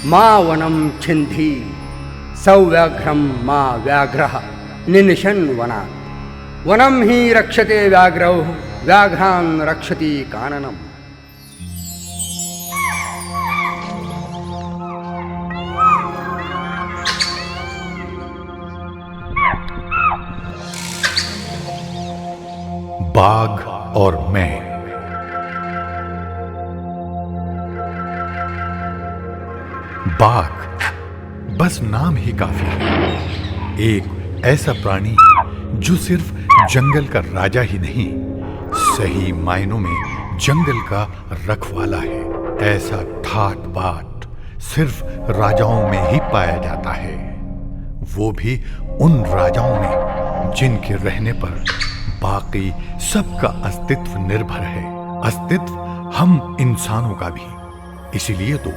मा वनं छिन्धि सव्याघ्रं मा व्याघ्रः निनिशन् वनात्। वनं हि रक्षते व्याघ्रौ व्याघ्रान् रक्षति काननम्। बाघ और मैं। बाघ बस नाम ही काफी है। एक ऐसा प्राणी जो सिर्फ जंगल का राजा ही नहीं, सही मायनों में जंगल का रखवाला है। ऐसा ठाट बाट सिर्फ राजाओं में ही पाया जाता है, वो भी उन राजाओं में जिनके रहने पर बाकी सबका अस्तित्व निर्भर है, अस्तित्व हम इंसानों का भी। इसीलिए तो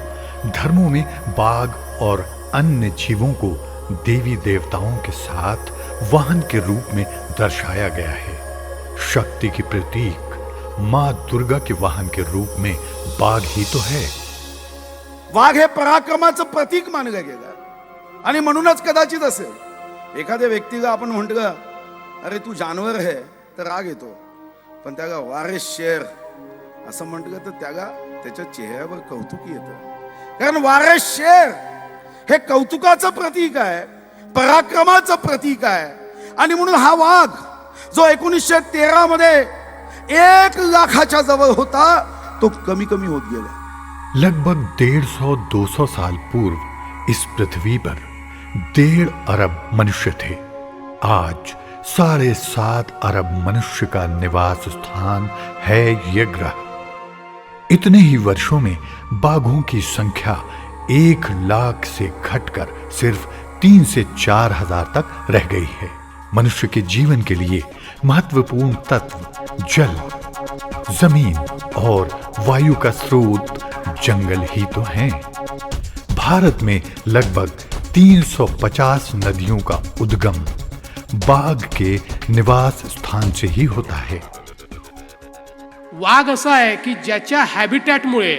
धर्मों में बाघ और अन्य जीवों को देवी देवताओं के साथ वाहन के रूप में दर्शाया गया है। शक्ति की प्रतीक मां दुर्गा के वाहन के रूप में बाघ ही तो है। वाघ हे पराक्रमाचं प्रतीक मानलं गेलं आणि म्हणूनच कदाचित असेल एखाद्या व्यक्तीला आपण म्हणतो अरे तू जानवर आहे तर राग येतो, पण त्याला वारेस शेर असं म्हटलं तर त्याला त्याच्या चेहऱ्यावर कौतुक येतं, कारण वारेस शेर हे कौतुकाचं प्रतीक आहे, पराक्रमाचं प्रतीक आहे। आणि म्हणून हा वाघ जो 1913 मध्ये 1 लाखाच्या जवळ होता तो कमी कमी होत गेला। लगभग 150-200 साल पूर्व इस पृथ्वी पर 1.5 अरब मनुष्य थे। आज 7.5 अरब मनुष्य का निवास स्थान है यह ग्रह। इतने ही वर्षों में बाघों की संख्या 1 लाख से घटकर सिर्फ 3 से 4 हजार तक रह गई है। मनुष्य के जीवन के लिए महत्वपूर्ण तत्व जल, जमीन और वायु का स्रोत जंगल ही तो हैं। भारत में लगभग 350 नदियों का उद्गम बाघ के निवास स्थान से ही होता है। वाघ असा आहे की ज्याच्या हॅबिटॅटमुळे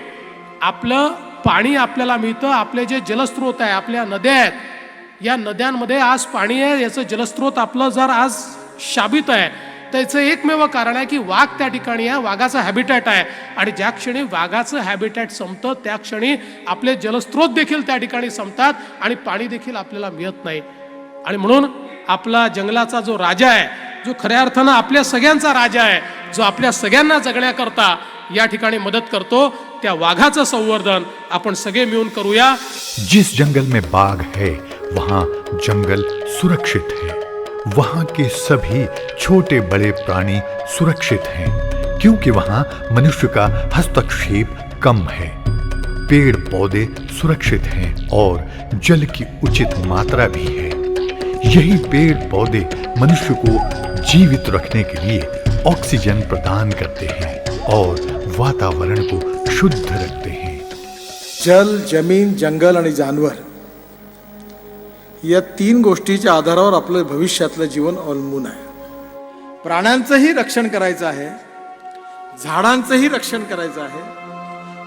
आपलं पाणी आपल्याला मिळतं, आपले जे जलस्रोत आहे, आपल्या नद्या आहेत, या नद्यांमध्ये आज पाणी आहे, याचं जलस्रोत आपलं जर आज शाबित आहे त्याचं एकमेव कारण आहे की वाघ त्या ठिकाणी आहे, वाघाचा हॅबिटॅट आहे। आणि ज्या क्षणी वाघाचं हॅबिटॅट संपतं त्या क्षणी आपले जलस्रोत देखील त्या ठिकाणी संपतात आणि पाणी देखील आपल्याला मिळत नाही। आणि म्हणून आपला जंगलाचा जो राजा आहे, जो खऱ्या अर्थानं आपल्या सगळ्यांचा राजा आहे, जो आपल्या सगळ्यांना जगण्याकरता या ठिकाणी मदत करतो, त्या वाघाचं संवर्धन आपण सगळे मिळून करूया। जिस जंगल में बाघ है वहां जंगल सुरक्षित है, वहां के सभी छोटे बड़े प्राणी सुरक्षित हैं, क्योंकि वहां मनुष्य का हस्तक्षेप कम है। पेड़ पौधे सुरक्षित हैं और जल की उचित मात्रा भी है। यही पेड़ पौधे मनुष्य को जीवित रखने के लिए ऑक्सीजन प्रदान करते हैं और वातावरण को शुद्ध रखते हैं। जल, जमीन, जंगल आणि जानवर या 3 गोष्टीच्या आधारावर आपलं भविष्यातलं जीवन अवलंबून आहे। प्राण्यांचंही रक्षण करायचं आहे, झाडांचंही रक्षण करायचं आहे,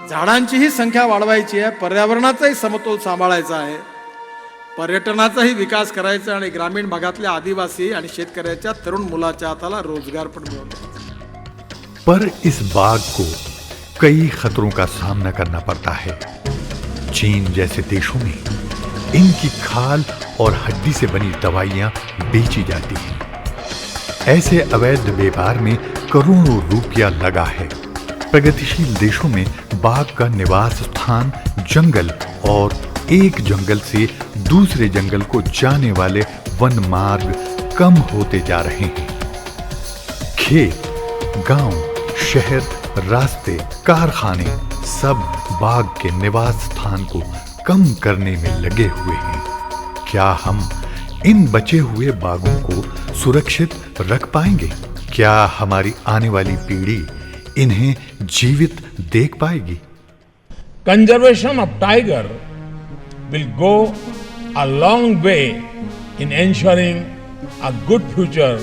झाडांचीही संख्या वाढवायची आहे, पर्यावरणाचाही समतोल सांभाळायचा आहे, पर्यटनाचाही विकास करायचा आणि ग्रामीण भागातल्या आदिवासी आणि शेतकऱ्याच्या तरुण मुलाच्या हाताला रोजगार पण मिळवण्याचा। पर इस बाघ को कई खतरों का सामना करना पड़ता है। चीन जैसे देशों में इनकी खाल और हड्डी से बनी दवाइयां बेची जाती हैं। ऐसे अवैध व्यापार में करोड़ों रुपया लगा है। प्रगतिशील देशों में बाघ का निवास स्थान जंगल और एक जंगल से दूसरे जंगल को जाने वाले वन मार्ग कम होते जा रहे हैं। खेत, गांव, शहर, रास्ते, कारखाने सब बाघ के निवास स्थान को कम करने में लगे हुए हैं। क्या हम इन बचे हुए बाघों को सुरक्षित रख पाएंगे? क्या हमारी आने वाली पीढ़ी इन्हें जीवित देख पाएगी? Conservation of tiger will go a long way in ensuring a good future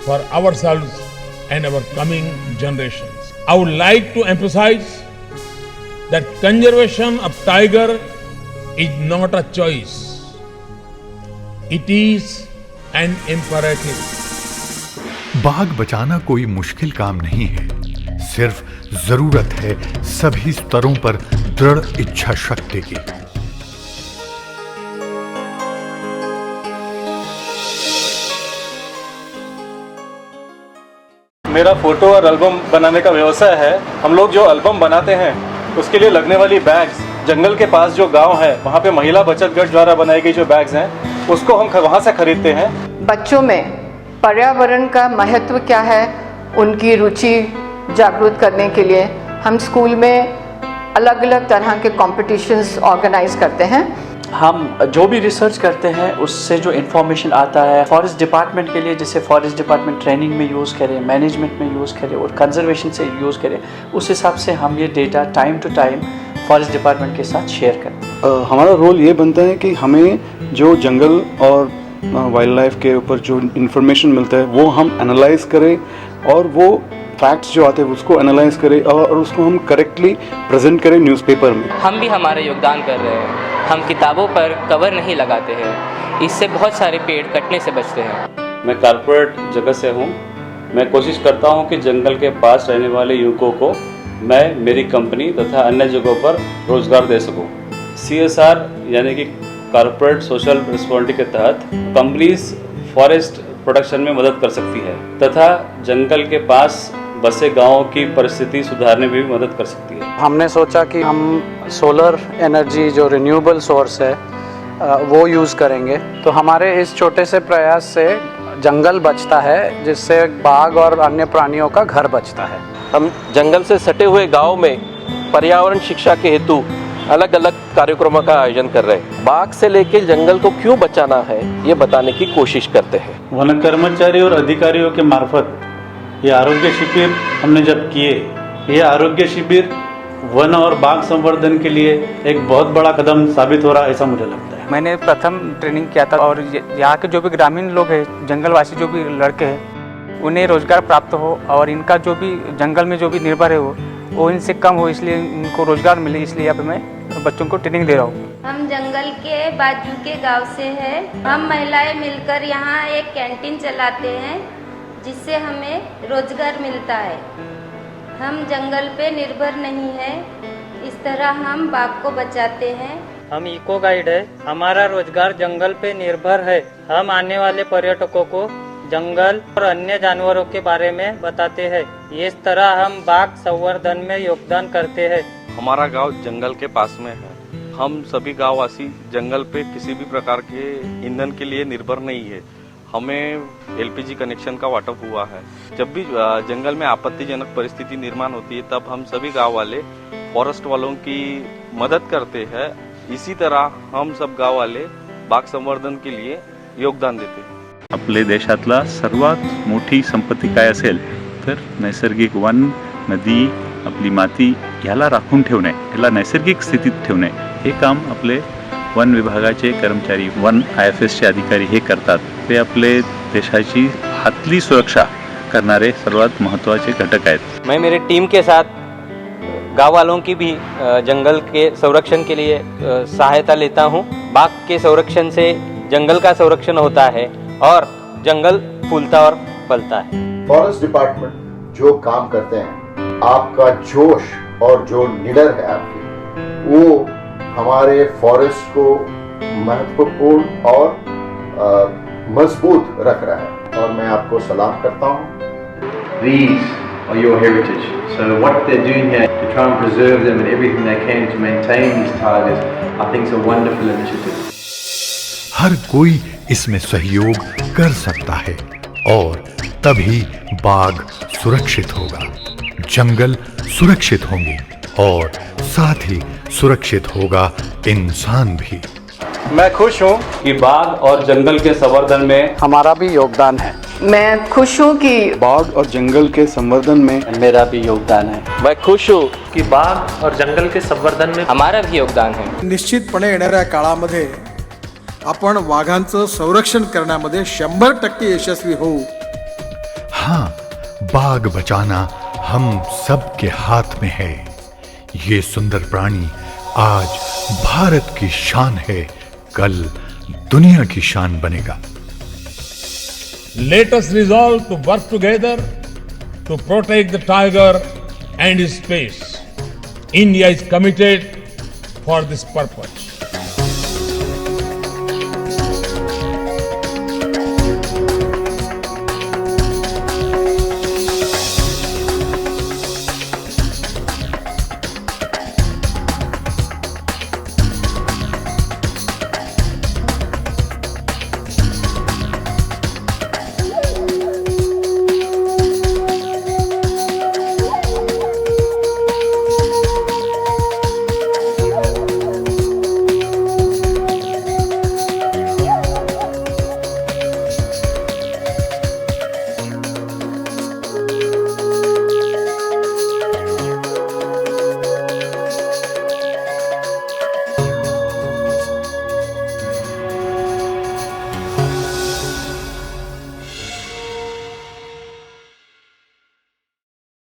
for ourselves and our coming generations. I would like to emphasize that conservation of tiger is not a choice. It is an imperative. बाग बचाना कोई मुश्किल काम नहीं है, सिर्फ जरूरत है सभी स्तरों पर दृढ़ इच्छा शक्ति की। मेरा फोटो और एल्बम बनाने का व्यवसाय है। हम लोग जो एल्बम बनाते हैं उसके लिए लगने वाली बैग्स, जंगल के पास जो गांव है वहाँ पे महिला बचत गठ द्वारा बनाई गई जो बैग्स हैं उसको हम वहाँ से खरीदते हैं। बच्चों में पर्यावरण का महत्व क्या है उनकी रुचि जागरूक करने के लिए हम स्कूल में अलग अलग तरह के कॉम्पिटिशन्स ऑर्गेनाइज करते हैं। हम जो भी रिसर्च करते हैं उससे जो इन्फॉर्मेशन आता है फॉरेस्ट डिपार्टमेंट के लिए, जैसे फॉरेस्ट डिपार्टमेंट ट्रेनिंग में यूज़ करे, मैनेजमेंट में यूज़ करे और कंजर्वेशन से यूज़ करे, उस हिसाब से हम ये data time to time forest department के साथ शेयर करते हैं। हमारा रोल ये बनता है कि हमें जो जंगल और वाइल्ड लाइफ के ऊपर जो इन्फॉर्मेशन मिलता है वो हम एनालाइज करें और वो फैक्ट्स जो आते हैं उसको एनालाइज करें और उसको हम करेक्टली प्रेजेंट करें न्यूज़पेपर में। हम भी हमारा योगदान कर रहे हैं। हम किताबों पर कवर नहीं लगाते हैं, इससे बहुत सारे पेड़ कटने से बचते हैं। मैं कॉर्पोरेट जगत से हूँ। मैं कोशिश करता हूँ कि जंगल के पास रहने वाले युवकों को मैं मेरी कंपनी तथा अन्य जगहों पर रोजगार दे सकूँ। CSR यानी कि कॉर्पोरेट सोशल रिस्पॉन्सिबिलिटी के तहत कंपनीज फॉरेस्ट प्रोडक्शन में मदद कर सकती है तथा जंगल के पास बसे गांवों की परिस्थिति सुधारने में भी मदद कर सकती है। हमने सोचा कि हम सोलर एनर्जी जो रिन्यूएबल सोर्स है वो यूज़ करेंगे, तो हमारे इस छोटे से प्रयास से जंगल बचता है जिससे बाघ और अन्य प्राणियों का घर बचता है। हम जंगल से सटे हुए गांव में पर्यावरण शिक्षा के हेतु अलग अलग कार्यक्रमों का आयोजन कर रहे हैं। बाघ से लेकर जंगल को क्यों बचाना है ये बताने की कोशिश करते हैं। वन कर्मचारी और अधिकारियों के मार्फत ये आरोग्य शिविर हमने जब किए, ये आरोग्य शिविर वन और बाघ संवर्धन के लिए एक बहुत बड़ा कदम साबित हो रहा है, ऐसा मुझे लगता है। मैंने प्रथम ट्रेनिंग किया था और यहाँ के जो भी ग्रामीण लोग हैं, जंगलवासी जो भी लड़के हैं, उन्हें रोजगार प्राप्त हो और इनका जो भी जंगल में जो भी निर्भर है वो इनसे कम हो, इसलिए इनको रोजगार मिले, इसलिए यहाँ पे मैं बच्चों को ट्रेनिंग दे रहा हूँ। हम जंगल के बाजू के गांव से हैं। हम महिलाएं मिलकर यहाँ एक कैंटीन चलाते हैं जिससे हमें रोजगार मिलता है। हम जंगल पे निर्भर नहीं है, इस तरह हम बाघ को बचाते हैं। हम इको गाइड है, हमारा रोजगार जंगल पे निर्भर है। हम आने वाले पर्यटकों को जंगल और अन्य जानवरों के बारे में बताते हैं। इस तरह हम बाघ संवर्धन में योगदान करते हैं। हमारा गांव जंगल के पास में है। हम सभी गांववासी जंगल पे किसी भी प्रकार के ईंधन के लिए निर्भर नहीं है। हमें LPG कनेक्शन का वाटप हुआ है। जब भी जंगल में आपत्तिजनक परिस्थिति निर्माण होती है तब हम सभी गांव वाले फॉरेस्ट वालों की मदद करते हैं। इसी तरह हम सब गांव वाले बाघ संवर्धन के लिए योगदान देते हैं। आपल्या देशातला सर्वात मोठी संपत्ती काय असेल तर नैसर्गिक वन, नदी, आपली माती ह्याला राखून ठेवणे, ह्याला नैसर्गिक स्थितीत ठेवणे हे काम आपले वन विभागाचे कर्मचारी, वन IFSचे अधिकारी हे करतात। ते आपले देशाची हातली सुरक्षा करणारे सर्वात महत्त्वाचे घटक आहेत। मैं मेरी टीम के साथ गांव वालों की भी जंगल के संरक्षण के लिए सहायता लेता हूं। बाघ के संरक्षण से जंगल का संरक्षण होता है और जंगल फूलता और फलता है। फॉरेस्ट डिपार्टमेंट जो काम करते हैं, आपका जोश और जो निडर है आपकी, वो हमारे फॉरेस्ट को महत्वपूर्ण और मजबूत रख रहा है और मैं आपको सलाम करता हूँ। These are your heritage. So what they're doing here to try and preserve them and everything they can to maintain these tigers, I think is a wonderful initiative. हर कोई इसमें सहयोग कर सकता है और तभी बाघ सुरक्षित होगा, जंगल सुरक्षित होंगे और साथ ही सुरक्षित होगा इंसान भी। मैं खुश हूँ कि बाघ और जंगल के संवर्धन में हमारा भी योगदान है। मैं खुश हूँ कि बाघ और जंगल के संवर्धन में मेरा भी योगदान है। मैं खुश हूँ कि बाघ और जंगल के संवर्धन में हमारा भी योगदान है। निश्चितपणे येणाऱ्या काळामध्ये आपण वाघांचं संरक्षण करण्यामध्ये 100% यशस्वी होऊ। हाँ, बाघ बचाना हम सबके हाथ में है। ये सुंदर प्राणी आज भारत की शान है, कल दुनिया की शान बनेगा। Let us resolve to work together to protect the tiger and his space. India is committed for this purpose.